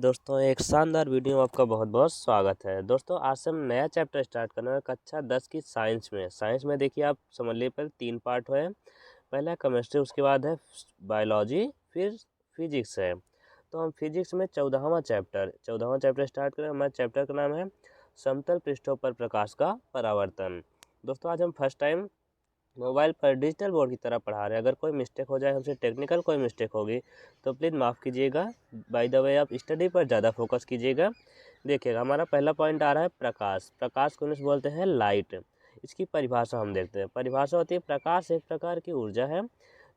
दोस्तों, एक शानदार वीडियो में आपका बहुत बहुत स्वागत है। दोस्तों, आज से हम नया चैप्टर स्टार्ट करना है कक्षा 10 की साइंस में देखिए, आप समझ लीजिए पहले 3 पार्ट है। पहला है केमिस्ट्री, उसके बाद है बायोलॉजी, फिर फिजिक्स है। तो हम फिजिक्स में 14वां चैप्टर स्टार्ट करें। हमारे चैप्टर का नाम है समतल पृष्ठों पर प्रकाश का परावर्तन। दोस्तों, आज हम फर्स्ट टाइम मोबाइल पर डिजिटल बोर्ड की तरह पढ़ा रहे हैं। अगर कोई मिस्टेक हो जाए, हमसे टेक्निकल कोई मिस्टेक होगी तो प्लीज़ माफ़ कीजिएगा। बाय द वे, आप स्टडी पर ज़्यादा फोकस कीजिएगा। देखिएगा, हमारा पहला पॉइंट आ रहा है प्रकाश को इंग्लिश बोलते हैं लाइट। इसकी परिभाषा हम देखते हैं। परिभाषा होती है, प्रकाश एक प्रकार की ऊर्जा है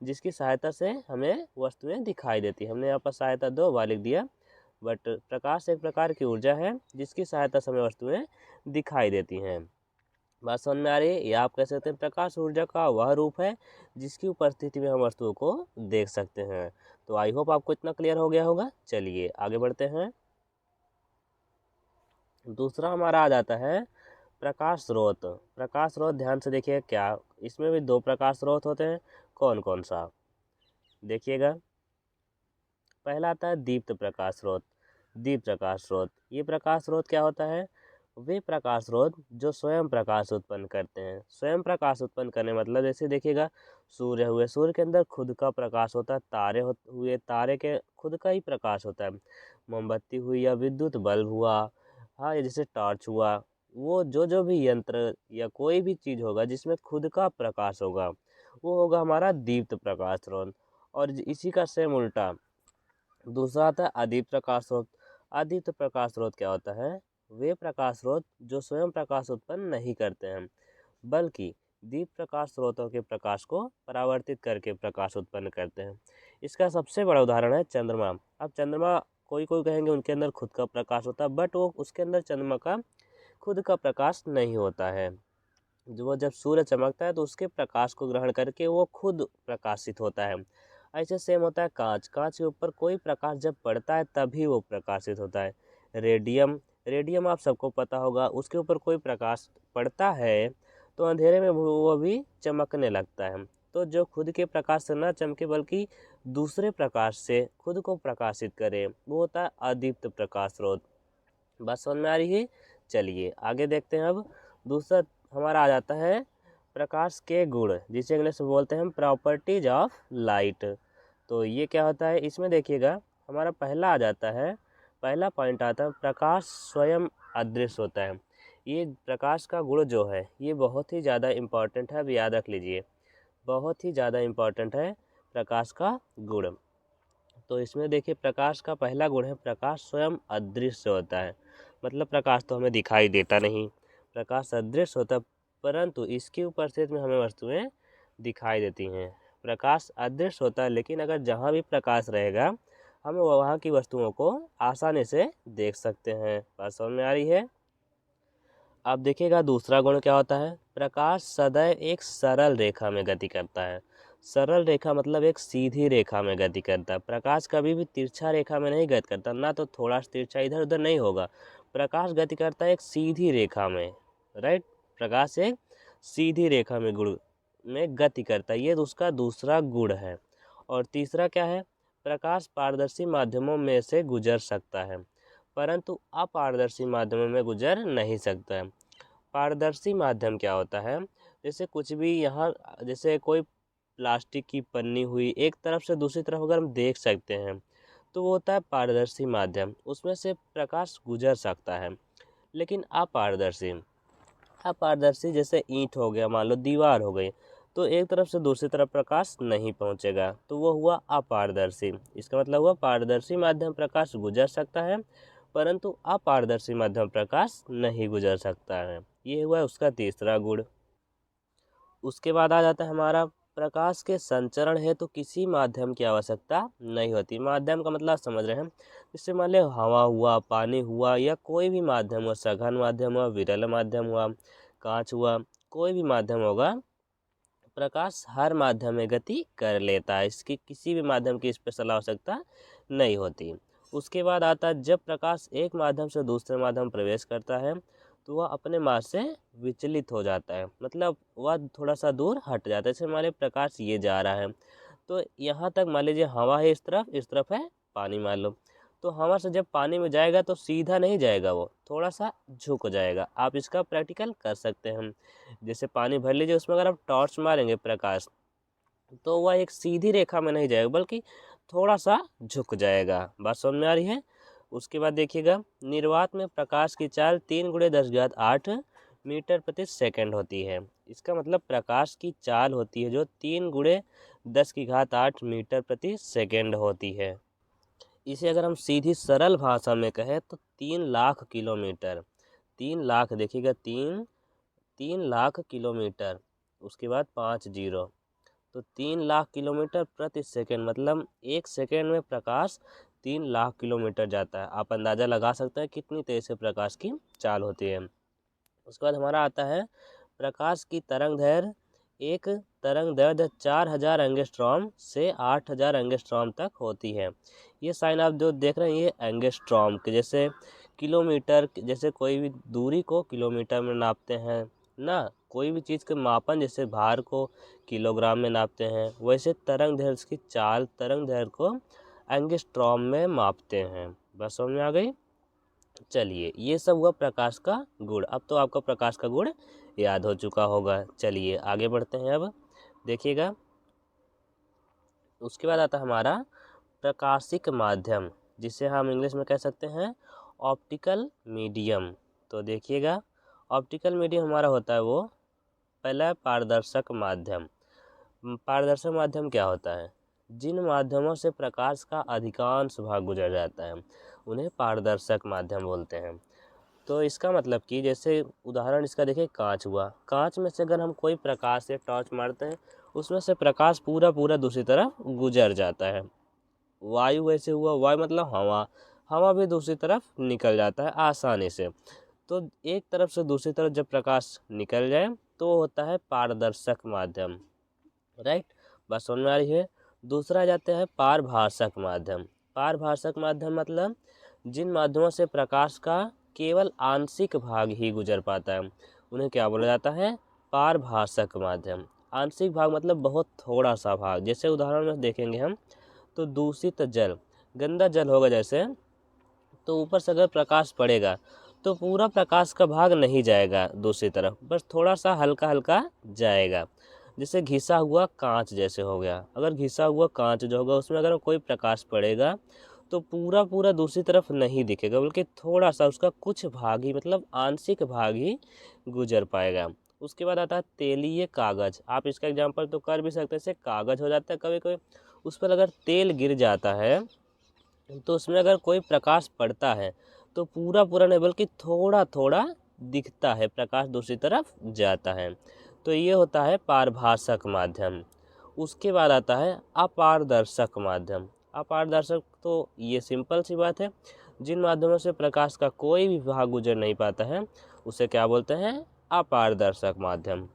जिसकी सहायता से हमें वस्तुएं दिखाई देती है। हमने यहाँ पर सहायता 2 बार लिख दिया, बट प्रकाश एक प्रकार की ऊर्जा है जिसकी सहायता से हमें वस्तुएं दिखाई देती हैं। बात समझ में आ रही है? या आप कह सकते हैं प्रकाश ऊर्जा का वह रूप है जिसकी उपस्थिति में हम वस्तुओं को देख सकते हैं। तो आई होप आपको इतना क्लियर हो गया होगा। चलिए आगे बढ़ते हैं। दूसरा हमारा आ जाता है प्रकाश स्रोत ध्यान से देखिए, क्या इसमें भी 2 प्रकाश स्रोत होते हैं। कौन कौन सा? देखिएगा, पहला आता है दीप्त प्रकाश स्रोत। ये प्रकाश स्रोत क्या होता है? वे प्रकाश स्रोत जो स्वयं प्रकाश उत्पन्न करते हैं। स्वयं प्रकाश उत्पन्न करने मतलब जैसे देखिएगा, सूर्य के अंदर खुद का प्रकाश होता है। तारे के खुद का ही प्रकाश होता है। मोमबत्ती हुई या विद्युत बल्ब हुआ, हाँ, या जैसे टॉर्च हुआ, वो जो भी यंत्र या कोई भी चीज़ होगा जिसमें खुद का प्रकाश होगा, वो होगा हमारा दीप्त प्रकाश स्रोत। और इसी का सेम उल्टा दूसरा आता है अदीप्त प्रकाश स्रोत। अदीप्त प्रकाश स्रोत क्या होता है? वे प्रकाश स्रोत जो स्वयं प्रकाश उत्पन्न नहीं करते हैं, बल्कि दीप प्रकाश स्रोतों के प्रकाश को परावर्तित करके प्रकाश उत्पन्न करते हैं। इसका सबसे बड़ा उदाहरण है चंद्रमा। अब चंद्रमा, कोई कहेंगे उनके अंदर खुद का प्रकाश होता है, बट वो उसके अंदर चंद्रमा का खुद का प्रकाश नहीं होता है। जो वो जब सूर्य चमकता है तो उसके प्रकाश को ग्रहण करके वो खुद प्रकाशित होता है। ऐसे सेम होता है कांच के ऊपर कोई प्रकाश जब पड़ता है तभी वो प्रकाशित होता है। रेडियम आप सबको पता होगा, उसके ऊपर कोई प्रकाश पड़ता है तो अंधेरे में वो भी चमकने लगता है। तो जो खुद के प्रकाश से ना चमके बल्कि दूसरे प्रकाश से खुद को प्रकाशित करे, वो होता है अदीप्त प्रकाश स्रोत। बात समझ में आ रही है? चलिए आगे देखते हैं। अब दूसरा हमारा आ जाता है प्रकाश के गुण, जिसे इंग्लिश में बोलते हैं हम प्रॉपर्टीज ऑफ लाइट। तो ये क्या होता है? इसमें देखिएगा, हमारा पहला पॉइंट आता है प्रकाश स्वयं अदृश्य होता है। ये प्रकाश का गुण जो है ये बहुत ही ज़्यादा इम्पॉर्टेंट है। अब याद रख लीजिए, बहुत ही ज़्यादा इम्पॉर्टेंट है प्रकाश का गुण। तो इसमें देखिए, प्रकाश का पहला गुण है प्रकाश स्वयं अदृश्य होता है। मतलब प्रकाश तो हमें दिखाई देता नहीं, प्रकाश अदृश्य होता है, परंतु इसकी उपस्थिति में हमें वस्तुएं दिखाई देती हैं। प्रकाश अदृश्य होता है, लेकिन अगर जहाँ भी प्रकाश रहेगा हम वहाँ की वस्तुओं को आसानी से देख सकते हैं। बात समझ में आ रही है? अब देखिएगा, दूसरा गुण क्या होता है? प्रकाश सदैव एक सरल रेखा में गति करता है। सरल रेखा मतलब एक सीधी रेखा में गति करता है। प्रकाश कभी भी तिरछा रेखा में नहीं गति करता, ना तो थोड़ा तिरछा इधर उधर नहीं होगा। प्रकाश गति करता है एक सीधी रेखा में, राइट। प्रकाश एक सीधी रेखा में गति करता है, ये उसका दूसरा गुण है। और तीसरा क्या है? प्रकाश पारदर्शी माध्यमों में से गुजर सकता है, परंतु अपारदर्शी माध्यमों में गुजर नहीं सकता है। पारदर्शी माध्यम क्या होता है? जैसे कुछ भी यहाँ, जैसे कोई प्लास्टिक की पन्नी हुई, एक तरफ से दूसरी तरफ अगर हम देख सकते हैं तो वो होता है पारदर्शी माध्यम, उसमें से प्रकाश गुजर सकता है। लेकिन अपारदर्शी जैसे ईंट हो गया, मान लो दीवार हो गई, तो एक तरफ से दूसरी तरफ प्रकाश नहीं पहुंचेगा, तो वो हुआ अपारदर्शी। इसका मतलब हुआ पारदर्शी माध्यम प्रकाश गुजर सकता है, परंतु अपारदर्शी माध्यम प्रकाश नहीं गुजर सकता है। ये हुआ उसका तीसरा गुण। उसके बाद आ जाता है हमारा प्रकाश के संचरण है तो किसी माध्यम की आवश्यकता नहीं होती। माध्यम का मतलब समझ रहे हैं? जैसे मान लो हवा हुआ, पानी हुआ, या कोई भी माध्यम हुआ, सघन माध्यम हुआ, विरल माध्यम हुआ, कांच हुआ, कोई भी माध्यम होगा, प्रकाश हर माध्यम में गति कर लेता है। इसकी किसी भी माध्यम की स्पेशल आवश्यकता नहीं होती। उसके बाद आता है जब प्रकाश एक माध्यम से दूसरे माध्यम प्रवेश करता है तो वह अपने मार्ग से विचलित हो जाता है, मतलब वह थोड़ा सा दूर हट जाता है। जैसे मान लीजिए प्रकाश ये जा रहा है, तो यहाँ तक मान लीजिए हवा है, इस तरफ है पानी मान लो, तो हवा से जब पानी में जाएगा तो सीधा नहीं जाएगा, वो थोड़ा सा झुक जाएगा। आप इसका प्रैक्टिकल कर सकते हैं। जैसे पानी भर लीजिए, उसमें अगर आप टॉर्च मारेंगे प्रकाश, तो वह एक सीधी रेखा में नहीं जाएगा बल्कि थोड़ा सा झुक जाएगा। बात समझ में आ रही है? उसके बाद देखिएगा, निर्वात में प्रकाश की चाल 3 × 10⁸ मीटर प्रति सेकंड होती है। इसका मतलब प्रकाश की चाल होती है जो 3 × 10⁸ मीटर प्रति सेकंड होती है। इसे अगर हम सीधी सरल भाषा में कहें तो 3 लाख किलोमीटर, 3 लाख, देखिएगा 3 लाख किलोमीटर, उसके बाद 5 जीरो, तो 3 लाख किलोमीटर प्रति सेकंड, मतलब 1 सेकंड में प्रकाश 3 लाख किलोमीटर जाता है। आप अंदाज़ा लगा सकते हैं कितनी तेज़ से प्रकाश की चाल होती है। उसके बाद हमारा आता है प्रकाश की तरंग दैर्घ्य। एक तरंग दैर्घ्य 4000 एंगस्ट्रॉम से 8000 एंगस्ट्रॉम तक होती है। ये साइन आप जो देख रहे हैं ये एंगस्ट्रॉम के, जैसे किलोमीटर, जैसे कोई भी दूरी को किलोमीटर में नापते हैं ना, कोई भी चीज़ के मापन जैसे भार को किलोग्राम में नापते हैं, वैसे तरंग दैर्घ्य की चाल, तरंग दैर्घ्य को एंगस्ट्रॉम में मापते हैं। बस समझ में आ गई? चलिए, ये सब हुआ प्रकाश का गुण। अब तो आपको प्रकाश का गुण याद हो चुका होगा। चलिए आगे बढ़ते हैं। अब देखिएगा, उसके बाद आता है हमारा प्रकाशिक माध्यम, जिसे हम इंग्लिश में कह सकते हैं ऑप्टिकल मीडियम। तो देखिएगा, ऑप्टिकल मीडियम हमारा होता है वो पहला पारदर्शक माध्यम। पारदर्शक माध्यम क्या होता है? जिन माध्यमों से प्रकाश का अधिकांश भाग गुजर जाता है उन्हें पारदर्शक माध्यम बोलते हैं। तो इसका मतलब कि जैसे उदाहरण इसका देखिए, कांच हुआ। कांच में से अगर हम कोई प्रकाश से टॉर्च मारते हैं, उसमें से प्रकाश पूरा पूरा दूसरी तरफ गुजर जाता है। वायु वैसे हुआ, वायु मतलब हवा, हवा भी दूसरी तरफ निकल जाता है आसानी से। तो एक तरफ से दूसरी तरफ जब प्रकाश निकल जाए तो होता है पारदर्शक माध्यम। राइट, बात समझ में आ रही है? दूसरा जाते हैं पारभाषक माध्यम। पारभाषक माध्यम मतलब जिन माध्यमों से प्रकाश का केवल आंशिक भाग ही गुजर पाता है उन्हें क्या बोला जाता है? पारभाषक माध्यम। आंशिक भाग मतलब बहुत थोड़ा सा भाग। जैसे उदाहरण में देखेंगे हम तो दूषित जल, गंदा जल होगा जैसे, तो ऊपर से अगर प्रकाश पड़ेगा तो पूरा प्रकाश का भाग नहीं जाएगा दूसरी तरफ, बस थोड़ा सा हल्का हल्का जाएगा। जैसे घिसा हुआ कांच जैसे हो गया, अगर घिसा हुआ कांच जो होगा उसमें अगर कोई प्रकाश पड़ेगा तो पूरा पूरा दूसरी तरफ नहीं दिखेगा, बल्कि थोड़ा सा उसका कुछ भाग ही, मतलब आंशिक भाग ही गुजर पाएगा। उसके बाद आता है तेलीय कागज। आप इसका एग्जांपल तो कर भी सकते हैं, जैसे कागज हो जाता है कभी कभी, उस पर अगर तेल गिर जाता है तो उसमें अगर कोई प्रकाश पड़ता है तो पूरा पूरा नहीं बल्कि थोड़ा थोड़ा दिखता है, प्रकाश दूसरी तरफ जाता है। तो ये होता है पारभाषक माध्यम। उसके बाद आता है अपारदर्शक माध्यम। अपारदर्शक तो ये सिंपल सी बात है, जिन माध्यमों से प्रकाश का कोई भी भाग गुजर नहीं पाता है उसे क्या बोलते हैं? अपारदर्शक माध्यम।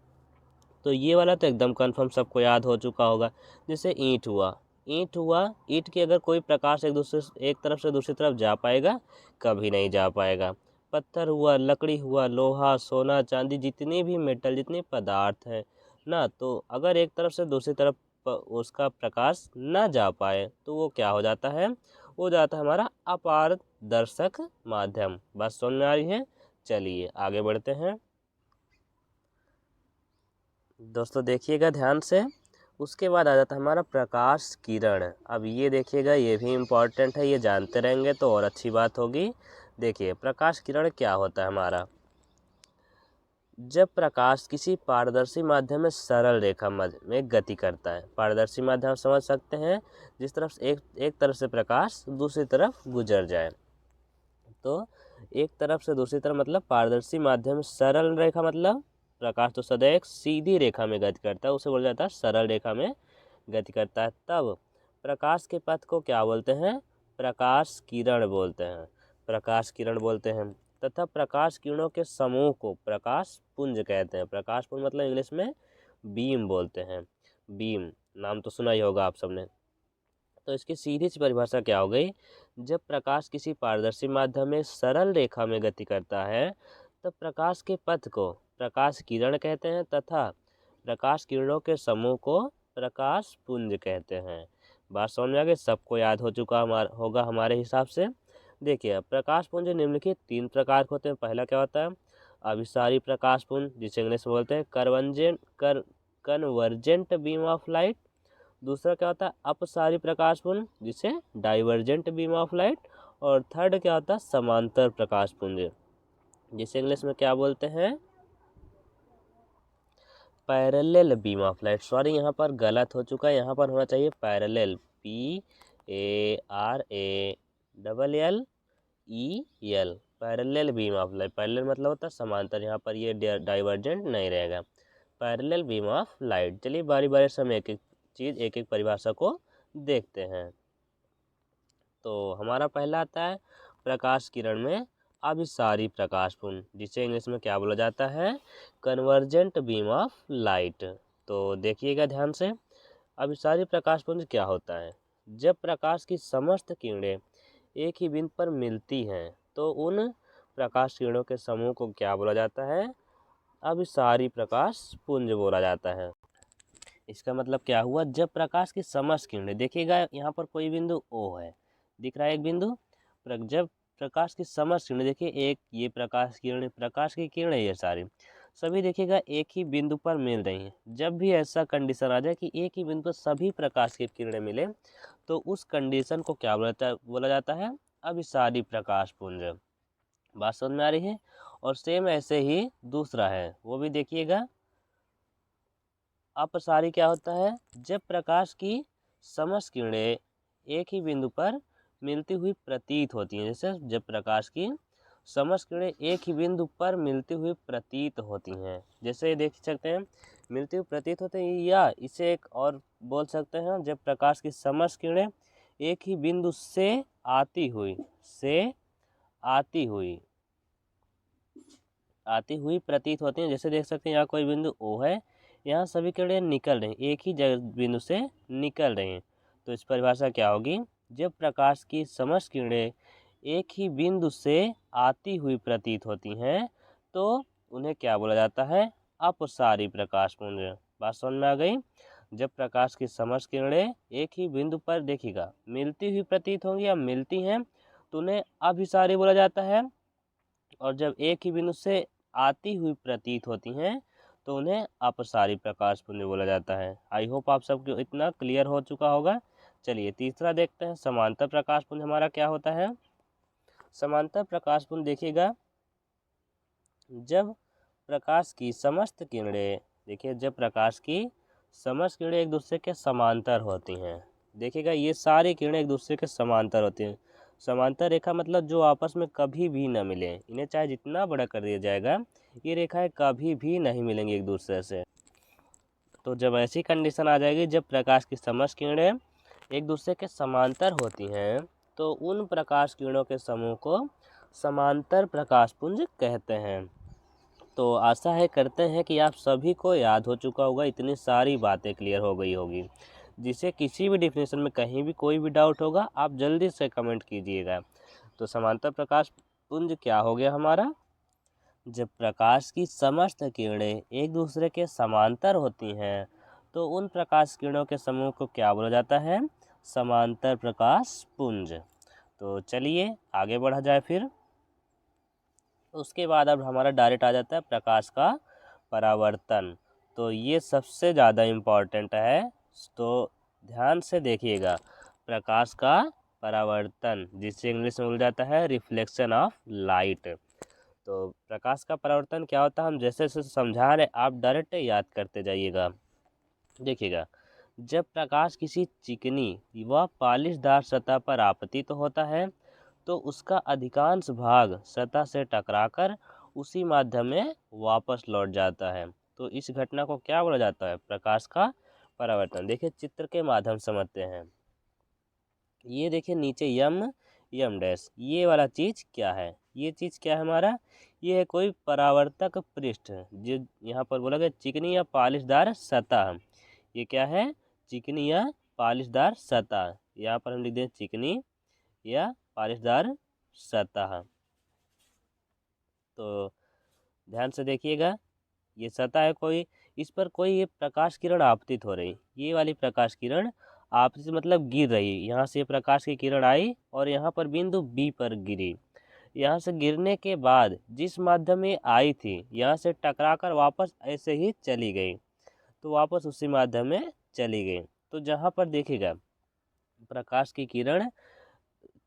तो ये वाला तो एकदम कन्फर्म सबको याद हो चुका होगा। जैसे ईंट हुआ, ईंट हुआ, ईंट की अगर कोई प्रकाश एक तरफ से दूसरी तरफ जा पाएगा? कभी नहीं जा पाएगा। पत्थर हुआ, लकड़ी हुआ, लोहा, सोना, चांदी, जितनी भी मेटल, जितने पदार्थ हैं ना, तो अगर एक तरफ से दूसरी तरफ उसका प्रकाश ना जा पाए तो वो क्या हो जाता है? वो जाता है हमारा अपारदर्शक माध्यम। बात समझ में आ रही है? चलिए आगे बढ़ते हैं दोस्तों, देखिएगा ध्यान से। उसके बाद आ जाता है हमारा प्रकाश किरण। अब ये देखिएगा, ये भी इम्पॉर्टेंट है, ये जानते रहेंगे तो और अच्छी बात होगी। देखिए प्रकाश किरण क्या होता है हमारा? जब प्रकाश किसी पारदर्शी माध्यम में सरल रेखा मध्य में गति करता है। पारदर्शी माध्यम समझ सकते हैं, जिस तरफ से एक तरफ से प्रकाश दूसरी तरफ गुजर जाए। तो एक तरफ से दूसरी तरफ मतलब पारदर्शी माध्यम में सरल रेखा, मतलब प्रकाश तो सदैव एक सीधी रेखा में गति करता है, उसे बोला जाता है सरल रेखा में गति करता है। तब प्रकाश के पथ को क्या बोलते हैं? प्रकाश किरण बोलते हैं, प्रकाश किरण बोलते हैं। तथा प्रकाश किरणों के समूह को प्रकाश पुंज कहते हैं। प्रकाश पुंज मतलब इंग्लिश में बीम बोलते हैं। बीम नाम तो सुना ही होगा आप सबने। तो इसकी सीधी सी परिभाषा क्या हो गई? जब प्रकाश किसी पारदर्शी माध्यम में सरल रेखा में गति करता है तब प्रकाश के पथ को प्रकाश किरण कहते हैं तथा प्रकाश किरणों के समूह को प्रकाश पुंज कहते हैं। बात समझ में आ गई, सबको याद हो चुका होगा हमारे हिसाब से। देखिए अब प्रकाश पुंज निम्नलिखित 3 प्रकार के होते हैं। पहला क्या होता है, अभिसारी प्रकाश पुंज, जिसे इंग्लिश में बोलते हैं कन्वर्जेंट बीम ऑफ लाइट। दूसरा क्या होता है, अपसारी प्रकाश पुंज, जिसे डाइवर्जेंट बीम ऑफ लाइट। और थर्ड क्या होता है, समांतर प्रकाश पुंज, जिसे इंग्लिश में क्या बोलते हैं, parallel beam of light. Sorry यहाँ पर गलत हो चुका है, यहाँ पर होना चाहिए parallel, PARALLEL, parallel beam of light. Parallel मतलब होता है समांतर, यहाँ पर ये डाइवर्जेंट नहीं रहेगा, पैरेलल बीम ऑफ लाइट। चलिए बारी बारी से हम एक एक चीज़, एक एक परिभाषा को देखते हैं। तो हमारा पहला आता है प्रकाश किरण में अभिसारी प्रकाश पुंज, जिसे इंग्लिश में क्या बोला जाता है, कन्वर्जेंट बीम ऑफ लाइट। तो देखिएगा ध्यान से, अभिसारी प्रकाश पुंज क्या होता है, जब प्रकाश की समस्त किरणें एक ही बिंदु पर मिलती हैं तो उन प्रकाश किरणों के समूह को क्या बोला जाता है, अभिसारी प्रकाश पुंज बोला जाता है। इसका मतलब क्या हुआ, जब प्रकाश की समस्त किरणें, देखिएगा यहाँ पर कोई बिंदु O है, दिख रहा है एक बिंदु, जब प्रकाश की समस्त किरणें, देखिए एक ये प्रकाश की किरणें ये सारी सभी देखिएगा एक ही बिंदु पर मिल रही हैं। जब भी ऐसा कंडीशन आ जाए कि एक ही बिंदु पर सभी प्रकाश की किरणें मिले तो उस कंडीशन को क्या बोला जाता है, अभिसारी प्रकाश पुंज। बात समझ में आ रही है। और सेम ऐसे ही दूसरा है, वो भी देखिएगा, अपसारी क्या होता है, जब प्रकाश की समस्त किरणें एक ही बिंदु पर मिलती हुई प्रतीत होती हैं। जैसे जब प्रकाश की समस्त किरणें एक ही बिंदु पर मिलती हुई प्रतीत होती हैं, जैसे देख सकते हैं मिलती हुई प्रतीत होते हैं, या इसे एक और बोल सकते हैं, जब प्रकाश की समस्त किरणें एक ही बिंदु से आती हुई प्रतीत होती हैं। जैसे देख सकते हैं यहाँ कोई बिंदु O है, यहाँ सभी किरणें निकल रही हैं, एक ही बिंदु से निकल रही हैं। तो इस परिभाषा क्या होगी, जब प्रकाश की समस्त किरणें एक ही बिंदु से आती हुई प्रतीत होती हैं तो उन्हें क्या बोला जाता है, अपसारी प्रकाश पुंज। बात समझ में आ गई। जब प्रकाश की समस्त किरणें एक ही बिंदु पर देखिएगा मिलती हुई प्रतीत होंगी या मिलती हैं तो उन्हें अभिसारी बोला जाता है। और जब एक ही बिंदु से आती हुई प्रतीत होती हैं तो उन्हें अपसारी प्रकाश पुंज बोला जाता है। आई होप आप सबको इतना क्लियर हो चुका होगा। चलिए तीसरा देखते हैं, समांतर प्रकाश पुंज हमारा क्या होता है। समांतर प्रकाश पुंज देखिएगा, जब प्रकाश की समस्त किरणें, देखिए जब प्रकाश की समस्त किरणें एक दूसरे के समांतर होती हैं, देखिएगा ये सारी किरणें एक दूसरे के समांतर होती हैं। समांतर रेखा मतलब जो आपस में कभी भी न मिले, इन्हें चाहे जितना बड़ा कर दिया जाएगा ये रेखाएं कभी भी नहीं मिलेंगी एक दूसरे से। तो जब ऐसी कंडीशन आ जाएगी जब प्रकाश की समस्त किरणें एक दूसरे के समांतर होती हैं तो उन प्रकाश किरणों के समूह को समांतर प्रकाश पुंज कहते हैं। तो आशा है करते हैं कि आप सभी को याद हो चुका होगा, इतनी सारी बातें क्लियर हो गई होगी। जिसे किसी भी डिफिनेशन में कहीं भी कोई भी डाउट होगा आप जल्दी से कमेंट कीजिएगा। तो समांतर प्रकाश पुंज क्या हो गया हमारा, जब प्रकाश की समस्त किरणें एक दूसरे के समांतर होती हैं तो उन प्रकाश किरणों के समूह को क्या बोला जाता है, समांतर प्रकाश पुंज। तो चलिए आगे बढ़ा जाए फिर। उसके बाद अब हमारा डायरेक्ट आ जाता है प्रकाश का परावर्तन। तो ये सबसे ज़्यादा इम्पॉर्टेंट है, तो ध्यान से देखिएगा। प्रकाश का परावर्तन, जिसे इंग्लिश में बोला जाता है रिफ्लेक्शन ऑफ लाइट। तो प्रकाश का परावर्तन क्या होता है, हम जैसे जैसे समझा रहे आप डायरेक्ट याद करते जाइएगा। देखिएगा, जब प्रकाश किसी चिकनी व पालिशदार सतह पर आपतित होता है तो उसका अधिकांश भाग सतह से टकराकर उसी माध्यम में वापस लौट जाता है। तो इस घटना को क्या बोला जाता है, प्रकाश का परावर्तन। देखिए चित्र के माध्यम से समझते हैं। ये देखिए नीचे यम डैश, ये वाला चीज़ क्या है, ये चीज़ क्या है हमारा, ये है कोई परावर्तक पृष्ठ जो यहाँ पर बोला गया चिकनी या पालिशदार सतह। ये क्या है, चिकनी या पालिशदार सतह। यहाँ पर हम लिख दें चिकनी या पालिशदार सतह। तो ध्यान से देखिएगा, ये सतह है कोई, इस पर कोई ये प्रकाश किरण आपतित हो रही, ये वाली प्रकाश किरण आपतित मतलब गिर रही, यहाँ से प्रकाश की किरण आई और यहाँ पर बिंदु बी पर गिरी। यहाँ से गिरने के बाद जिस माध्यम में आई थी, यहाँ से टकराकर वापस ऐसे ही चली गई, तो वापस उसी माध्यम में चली गई। तो जहाँ पर देखिएगा प्रकाश की किरण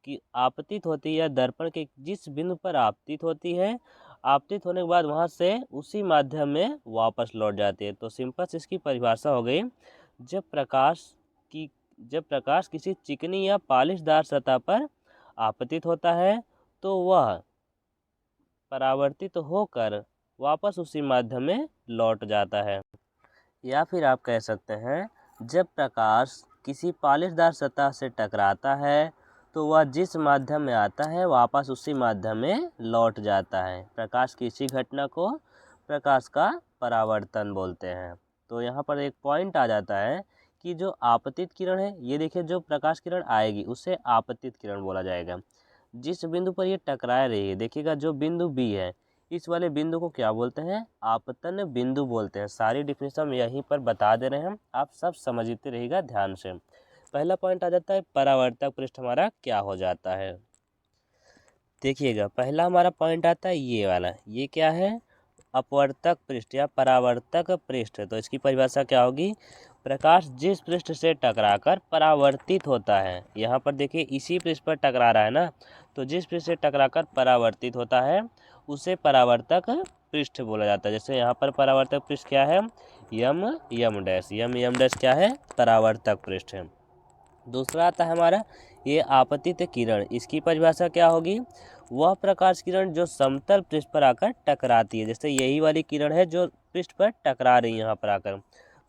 की आपतित होती है, या दर्पण के जिस बिंदु पर आपतित होती है, आपतित होने के बाद वहाँ से उसी माध्यम में वापस लौट जाती है। तो सिंपल से इसकी परिभाषा हो गई, जब प्रकाश किसी चिकनी या पॉलिशदार सतह पर आपतित होता है तो वह परावर्तित होकर वापस उसी माध्यम में लौट जाता है। या फिर आप कह सकते हैं, जब प्रकाश किसी पॉलिशदार सतह से टकराता है तो वह जिस माध्यम में आता है वापस उसी माध्यम में लौट जाता है। प्रकाश की इसी घटना को प्रकाश का परावर्तन बोलते हैं। तो यहाँ पर एक पॉइंट आ जाता है कि जो आपतित किरण है, ये देखिए जो प्रकाश किरण आएगी उसे आपतित किरण बोला जाएगा। जिस बिंदु पर ये टकरा रही है, देखिएगा जो बिंदु बी है, इस वाले बिंदु को क्या बोलते हैं? आपतन बिंदु बोलते हैं। सारी डिफिनेशन हम यहीं पर बता दे रहे हैं, आप सब समझते रहिएगा ध्यान से। पहला पॉइंट आ जाता है परावर्तक पृष्ठ हमारा क्या हो जाता है। देखिएगा पहला हमारा पॉइंट आता है ये वाला, ये क्या है? अपवर्तक पृष्ठ या परावर्तक पृष्ठ। तो इसकी परिभाषा क्या होगी? प्रकाश जिस पृष्ठ से टकराकर परावर्तित होता है, यहाँ पर देखिए इसी पृष्ठ पर टकरा रहा है ना, तो जिस पृष्ठ से टकराकर परावर्तित होता है उसे परावर्तक पृष्ठ बोला जाता है। जैसे यहाँ पर परावर्तक पृष्ठ क्या है? यम यम डैश, यम यम डैश क्या है? परावर्तक पृष्ठ है। दूसरा आता है हमारा ये आपतित किरण। इसकी परिभाषा क्या होगी? वह प्रकाश किरण जो समतल पृष्ठ पर आकर टकराती है। जैसे यही वाली किरण है जो पृष्ठ पर टकरा रही है यहाँ पर आकर,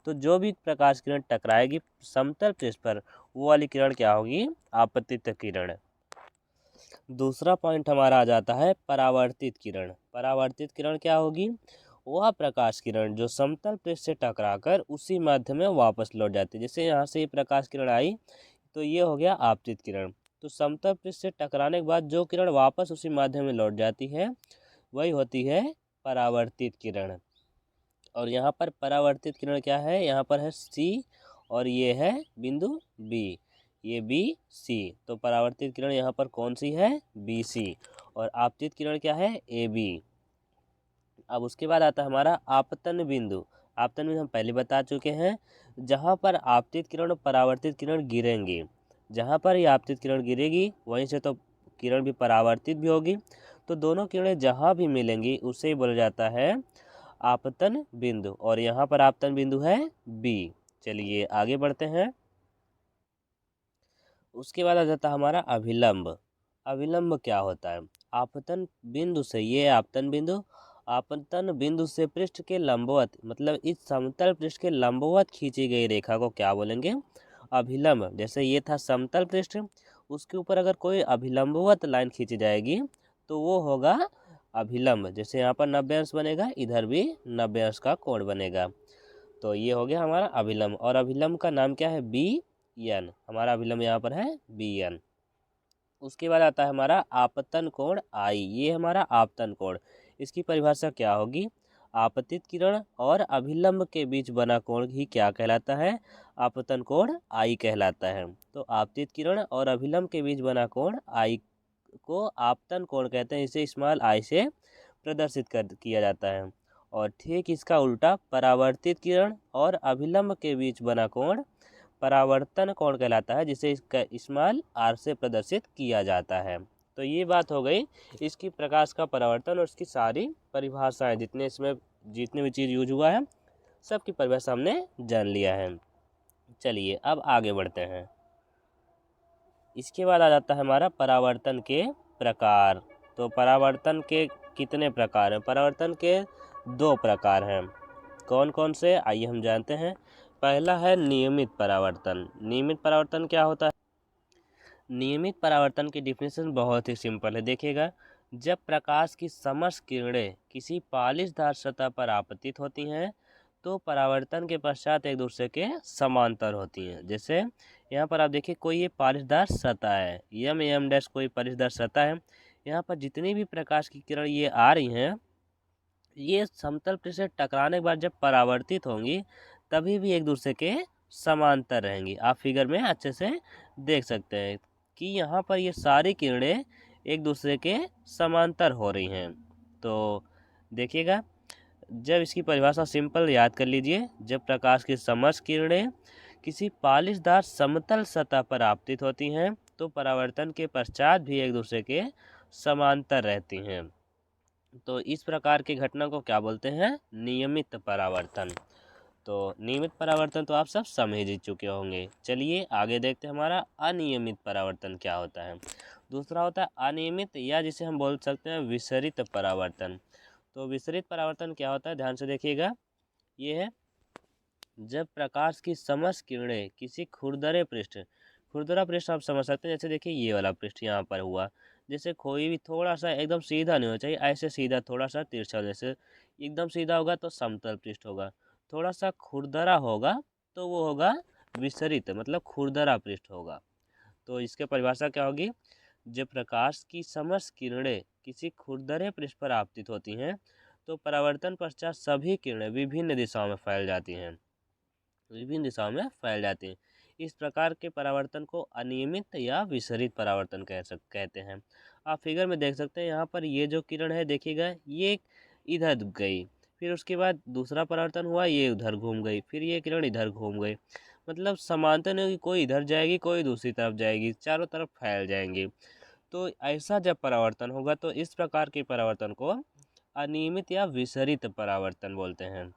तो जो भी प्रकाश किरण टकराएगी समतल पृष्ठ पर, वो वाली किरण क्या होगी? आपतित किरण। दूसरा पॉइंट हमारा आ जाता है परावर्तित किरण। परावर्तित किरण क्या होगी? वह प्रकाश किरण जो समतल पृष्ठ से टकराकर उसी माध्यम में वापस लौट जाती है। जैसे यहाँ से प्रकाश किरण आई तो ये हो गया आपतित किरण। तो समतल पृष्ठ से टकराने के बाद जो किरण वापस उसी माध्यम में लौट जाती है वही होती है परावर्तित किरण। और यहाँ पर परावर्तित किरण क्या है? यहाँ पर है सी और ये है बिंदु बी, ये बी सी। तो परावर्तित किरण यहाँ पर कौन सी है? B C. और आपतित किरण क्या है? A B. अब उसके बाद आता है हमारा आपतन बिंदु। आपतन बिंदु हम पहले बता चुके हैं, जहाँ पर आपतित किरण और परावर्तित किरण गिरेंगी। जहाँ पर ये आपतित किरण गिरेगी वहीं से तो किरण भी परावर्तित भी होगी, तो दोनों किरणें जहाँ भी मिलेंगी उसे ही बोला जाता है आपतन बिंदु। और यहाँ पर आपतन बिंदु है बी। चलिए आगे बढ़ते हैं। उसके बाद आ जाता है हमारा अभिलंब। अभिलंब क्या होता है? आपतन बिंदु से, ये आपतन बिंदु, आपतन बिंदु से पृष्ठ के लंबवत, मतलब इस समतल पृष्ठ के लंबवत खींची गई रेखा को क्या बोलेंगे? अभिलंब। जैसे ये था समतल पृष्ठ, उसके ऊपर अगर कोई अभिलंबवत लाइन खींची जाएगी तो वो होगा अभिलंब। जैसे यहाँ पर 90 अंश बनेगा, इधर भी 90 अंश का कोण बनेगा। तो ये हो गया हमारा अभिलंब। और अभिलंब का नाम क्या है? B N. हमारा अभिलंब यहाँ पर है बी एन। उसके बाद आता है हमारा आपतन कोण आई। ये हमारा आपतन कोण। इसकी परिभाषा क्या होगी? आपतित किरण और अभिलंब के बीच बना कोण ही क्या कहलाता है? आपतन कोण आई कहलाता है। तो आपतित किरण और अभिलंब के बीच बना कोण आई को आपतन कोण कहते हैं। इसे स्मॉल आई से प्रदर्शित किया जाता है। और ठीक इसका उल्टा परावर्तित किरण और अभिलंब के बीच बना कोण परावर्तन कोण कहलाता है, जिसे इसका स्मॉल आर से प्रदर्शित किया जाता है। तो ये बात हो गई इसकी प्रकाश का परावर्तन और इसकी सारी परिभाषाएं, जितने भी चीज़ यूज हुआ है सबकी परिभाषा हमने जान लिया है। चलिए अब आगे बढ़ते हैं। इसके बाद आ जाता है हमारा परावर्तन के प्रकार। तो परावर्तन के कितने प्रकार हैं? परावर्तन के 2 प्रकार हैं। कौन कौन से? आइए हम जानते हैं। पहला है नियमित परावर्तन। नियमित परावर्तन क्या होता है? नियमित परावर्तन की डिफिनेशन बहुत ही सिंपल है। देखिएगा, जब प्रकाश की समस्त किरणें किसी पॉलिशदार सतह पर आपतित होती हैं तो परावर्तन के पश्चात एक दूसरे के समांतर होती हैं। जैसे यहाँ पर आप देखिए कोई ये पॉलिशदार सतह है, यम एम डैश कोई पॉलिशदार सतह है। यहाँ पर जितनी भी प्रकाश की किरण ये आ रही हैं, ये समतल पृष्ठ से टकराने के बाद जब परावर्तित होंगी तभी भी एक दूसरे के समांतर रहेंगी। आप फिगर में अच्छे से देख सकते हैं कि यहाँ पर ये सारी किरणें एक दूसरे के समांतर हो रही हैं। तो देखिएगा, जब इसकी परिभाषा सिंपल याद कर लीजिए, जब प्रकाश की समस्त किरणें किसी पालिशदार समतल सतह पर आपतित होती हैं तो परावर्तन के पश्चात भी एक दूसरे के समांतर रहती हैं। तो इस प्रकार की घटना को क्या बोलते हैं? नियमित परावर्तन। तो नियमित परावर्तन तो आप सब समझ ही चुके होंगे। चलिए आगे देखते हैं हमारा अनियमित परावर्तन क्या होता है। दूसरा होता है अनियमित, या जिसे हम बोल सकते हैं विसरित परावर्तन। तो विसरित परावर्तन क्या होता है, ध्यान से देखिएगा। ये है जब प्रकाश की समस्त किरणें किसी खुरदरे पृष्ठ, खुरदरा पृष्ठ आप समझ सकते हैं, जैसे देखिए ये वाला पृष्ठ यहाँ पर हुआ, जैसे कोई भी थोड़ा सा एकदम सीधा नहीं होना चाहिए, ऐसे सीधा थोड़ा सा तिरछा, जैसे एकदम सीधा होगा तो समतल पृष्ठ होगा, थोड़ा सा खुरदरा होगा तो वो होगा विसरित, मतलब खुरदरा पृष्ठ होगा। तो इसके परिभाषा क्या होगी? जब प्रकाश की समस्त किरणें किसी खुरदरे पृष्ठ पर आपतित होती हैं तो परावर्तन पश्चात सभी किरणें विभिन्न दिशाओं में फैल जाती हैं, विभिन्न दिशाओं में फैल जाती हैं। इस प्रकार के परावर्तन को अनियमित या विसरित परावर्तन कहते हैं। आप फिगर में देख सकते हैं, यहाँ पर ये जो किरण है देखिएगा, ये इधर गई, फिर उसके बाद दूसरा परावर्तन हुआ, ये उधर घूम गई, फिर ये किरण इधर घूम गई, मतलब समांतर नहीं होगी, कोई इधर जाएगी कोई दूसरी तरफ जाएगी, चारों तरफ फैल जाएंगी। तो ऐसा जब परावर्तन होगा तो इस प्रकार के परावर्तन को अनियमित या विसरित परावर्तन बोलते हैं।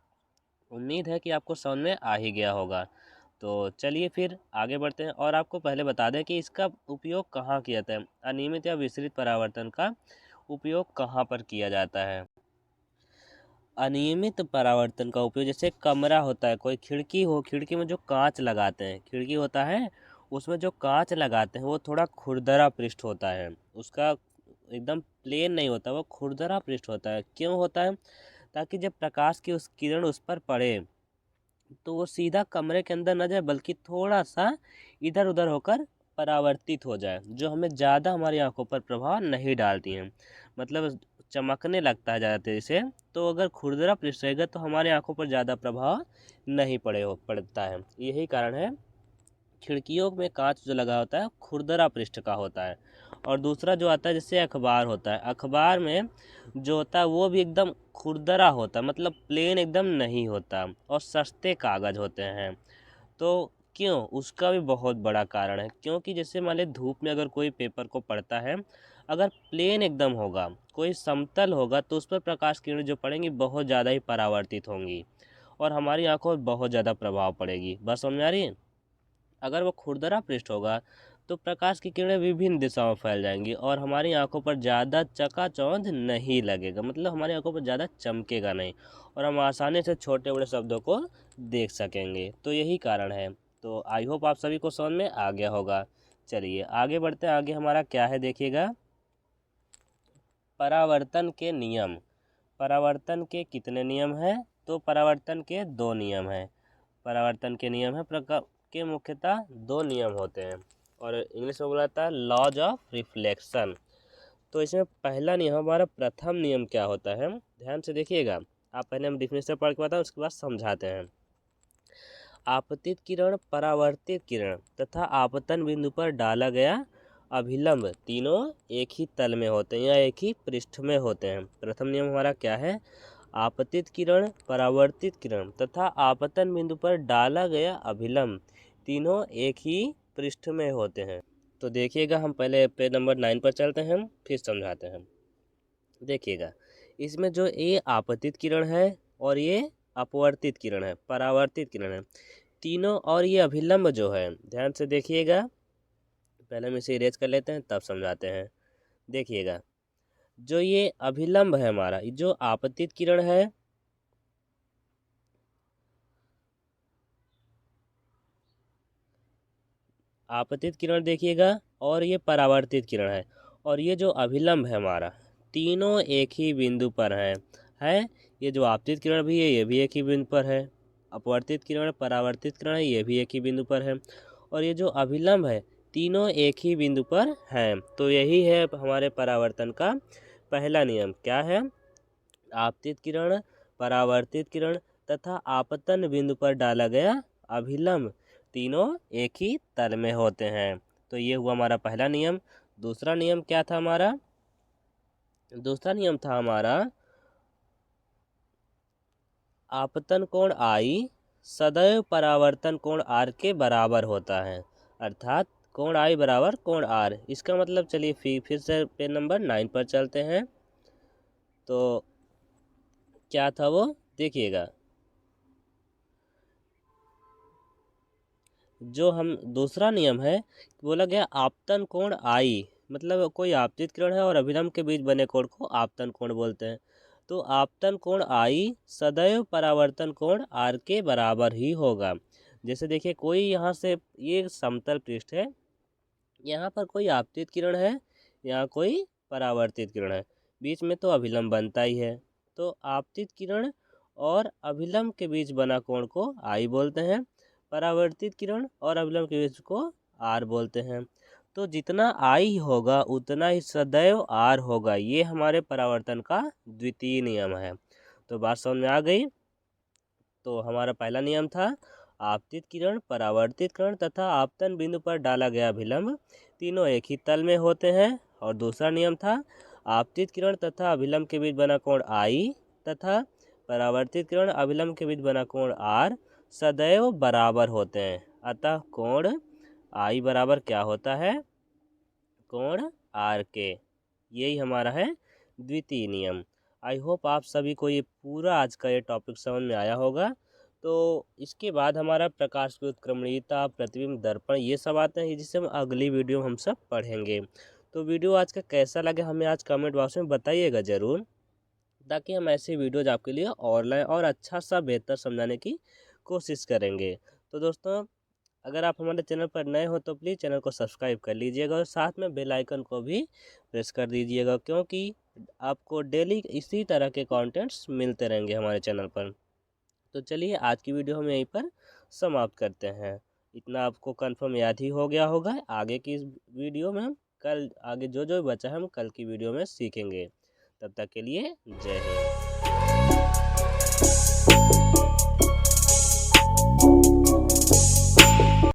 उम्मीद है कि आपको समझ में आ ही गया होगा। तो चलिए फिर आगे बढ़ते हैं, और आपको पहले बता दें कि इसका उपयोग कहाँ किया जाता है। अनियमित या विसरित परावर्तन का उपयोग कहाँ पर किया जाता है? अनियमित परावर्तन का उपयोग, जैसे कमरा होता है, कोई खिड़की हो, खिड़की में जो कांच लगाते हैं, खिड़की होता है उसमें जो कांच लगाते हैं वो थोड़ा खुरदरा पृष्ठ होता है, उसका एकदम प्लेन नहीं होता, वो खुरदरा पृष्ठ होता है। क्यों होता है? ताकि जब प्रकाश की उस किरण उस पर पड़े तो वो सीधा कमरे के अंदर न जाए, बल्कि थोड़ा सा इधर उधर होकर परावर्तित हो जाए, जो हमें ज़्यादा हमारी आंखों पर प्रभाव नहीं डालती हैं, मतलब चमकने लगता है ज़्यादा तेज़ी से। तो अगर खुरदरा पृष्ठ रहेगा तो हमारी आंखों पर ज़्यादा प्रभाव नहीं पड़ता है। यही कारण है खिड़कियों में कांच जो लगा होता है खुरदरा पृष्ठ का होता है। और दूसरा जो आता है जैसे अखबार होता है, अखबार में जो होता है वो भी एकदम खुरदरा होता है, मतलब प्लेन एकदम नहीं होता, और सस्ते कागज़ होते हैं। तो क्यों? उसका भी बहुत बड़ा कारण है, क्योंकि जैसे मान लीजिए धूप में अगर कोई पेपर को पढ़ता है, अगर प्लेन एकदम होगा, कोई समतल होगा, तो उस पर प्रकाश किरणें जो पड़ेंगी बहुत ज़्यादा ही परावर्तित होंगी और हमारी आंखों पर बहुत ज़्यादा प्रभाव पड़ेगी। बस समझ आ रही है? अगर वो खुरदरा पृष्ठ होगा तो प्रकाश की किरणें विभिन्न दिशाओं में फैल जाएंगी और हमारी आंखों पर ज़्यादा चकाचौंध नहीं लगेगा, मतलब हमारी आंखों पर ज़्यादा चमकेगा नहीं, और हम आसानी से छोटे बड़े शब्दों को देख सकेंगे। तो यही कारण है। तो आई होप आप सभी को समझ में आ गया होगा। चलिए आगे बढ़ते हैं। आगे हमारा क्या है देखिएगा, परावर्तन के नियम। परावर्तन के कितने नियम हैं? तो परावर्तन के 2 नियम हैं। परावर्तन के नियम है के मुख्यतः 2 नियम होते हैं, और इंग्लिश में बोला जाता है लॉज ऑफ रिफ्लेक्शन। तो इसमें पहला नियम, हमारा प्रथम नियम क्या होता है, ध्यान से देखिएगा। आप पहले हम डिफिनेशन पढ़ के बताएं, उसके बाद समझाते हैं। आपतित किरण, परावर्तित किरण तथा आपतन बिंदु पर डाला गया अभिलंब तीनों एक ही तल में होते हैं या एक ही पृष्ठ में होते हैं। प्रथम नियम हमारा क्या है? आपतित किरण, परावर्तित किरण तथा आपतन बिंदु पर डाला गया अभिलंब तीनों एक ही पृष्ठ में होते हैं। तो देखिएगा, हम पहले पेज नंबर 9 पर चलते हैं, फिर समझाते हैं। देखिएगा, इसमें जो ये आपतित किरण है और ये अपवर्तित किरण है, परावर्तित किरण है, तीनों, और ये अभिलंब जो है, ध्यान से देखिएगा, पहले हम इसे इरेज कर लेते हैं तब समझाते हैं। देखिएगा, जो ये अभिलंब है हमारा, जो आपतित किरण है, आपतित किरण देखिएगा, और ये परावर्तित किरण है, और ये जो अभिलंब है हमारा, तीनों एक ही बिंदु पर है। ये जो आपतित किरण भी है ये भी एक ही बिंदु पर है, अपवर्तित किरण, परावर्तित किरण है, ये भी एक ही बिंदु पर है, और ये जो अभिलंब है तीनों एक ही बिंदु पर हैं। तो यही है हमारे परावर्तन का पहला नियम। क्या है? आपतित किरण, परावर्तित किरण तथा आपतन बिंदु पर डाला गया अभिलंब तीनों एक ही तल में होते हैं। तो ये हुआ हमारा पहला नियम। दूसरा नियम क्या था हमारा? दूसरा नियम था हमारा आपतन कोण I सदैव परावर्तन कोण R के बराबर होता है। अर्थात कोण I बराबर कोण R। इसका मतलब चलिए फिर से पेज नंबर 9 पर चलते हैं। तो क्या था वो देखिएगा। जो हम दूसरा नियम है, बोला गया आपतन कोण I, मतलब कोई आपतित किरण है और अभिलंब के बीच बने कोण को आपतन कोण बोलते हैं। तो आपतन कोण I सदैव परावर्तन कोण R के बराबर ही होगा। जैसे देखिए कोई यहाँ से ये समतल पृष्ठ है, यहाँ पर कोई आपतित किरण है, यहाँ कोई परावर्तित किरण है, बीच में तो अभिलंब बनता ही है। तो आपतित किरण और अभिलंब के बीच बना कोण को I बोलते हैं, परावर्तित किरण और अभिलंब के बीच को R बोलते हैं। तो जितना I होगा उतना ही सदैव R होगा। ये हमारे परावर्तन का द्वितीय नियम है। तो बात समझ में आ गई। तो हमारा पहला नियम था आपतित किरण, परावर्तित किरण तथा आपतन बिंदु पर डाला गया अभिलंब तीनों एक ही तल में होते हैं। और दूसरा नियम था आपतित किरण तथा अभिलंब के बीच बना कोण I तथा परावर्तित किरण अभिलंब के बीच बना कोण R सदैव बराबर होते हैं। अतः कोण I बराबर क्या होता है? कोण R के। यही हमारा है द्वितीय नियम। आई होप आप सभी को ये पूरा आज का ये टॉपिक समझ में आया होगा। तो इसके बाद हमारा प्रकाश की उत्क्रमणीयता, प्रतिबिंब दर्पण, ये सब आते हैं जिसे हम अगली वीडियो में हम सब पढ़ेंगे। तो वीडियो आज का कैसा लगे हमें आज कमेंट बॉक्स में बताइएगा ज़रूर, ताकि हम ऐसे वीडियोज आपके लिए और लाएँ और अच्छा सा बेहतर समझाने की कोशिश करेंगे। तो दोस्तों, अगर आप हमारे चैनल पर नए हो तो प्लीज़ चैनल को सब्सक्राइब कर लीजिएगा और साथ में बेल आइकन को भी प्रेस कर दीजिएगा, क्योंकि आपको डेली इसी तरह के कंटेंट्स मिलते रहेंगे हमारे चैनल पर। तो चलिए आज की वीडियो हम यहीं पर समाप्त करते हैं। इतना आपको कंफर्म याद ही हो गया होगा। आगे की इस वीडियो में हम कल आगे जो जो बचा है हम कल की वीडियो में सीखेंगे। तब तक के लिए जय हिंद।